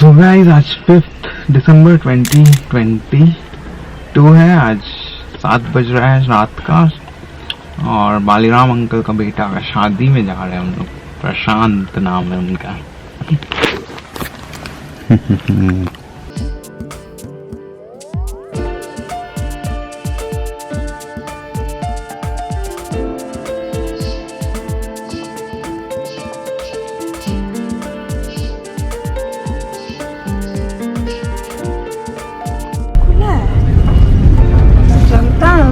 So guys आज 5 दिसंबर 2022 है। आज 7 बज रहा है रात का और बालीराम अंकल का बेटा का शादी में जा रहे हैं हम लोग। प्रशांत नाम है उनका।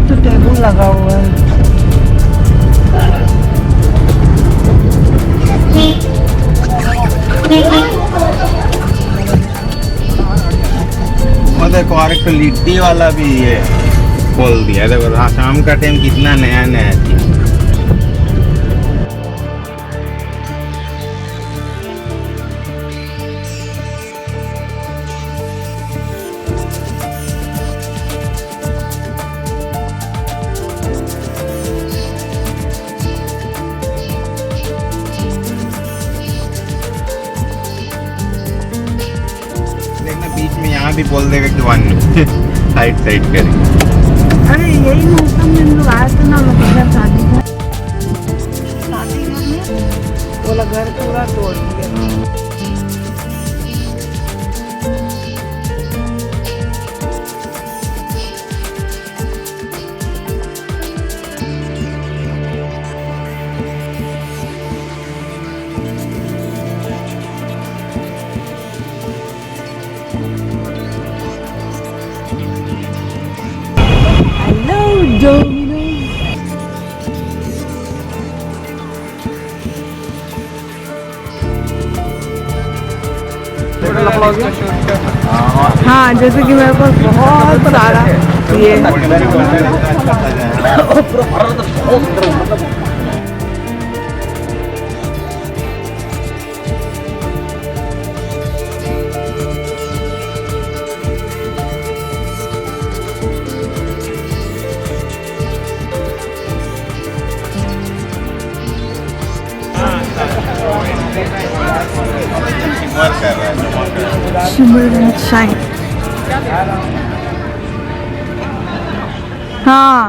तो टेबल लगा हुआ है। और देखो और एक लिट्टी वाला भी ये खोल दिया। देखो शाम का टाइम कितना नया नया चीज। बीच में यहाँ भी बोल देगा कि वन साइड साइड करेंगे। अरे यही मौसम में हम लोग आए थे ना, मतलब शादी में बोला घर पूरा तोड़ दिया। हाँ, जैसे कि मेरे पास बहुत सारा ये शिमर शाइन। हाँ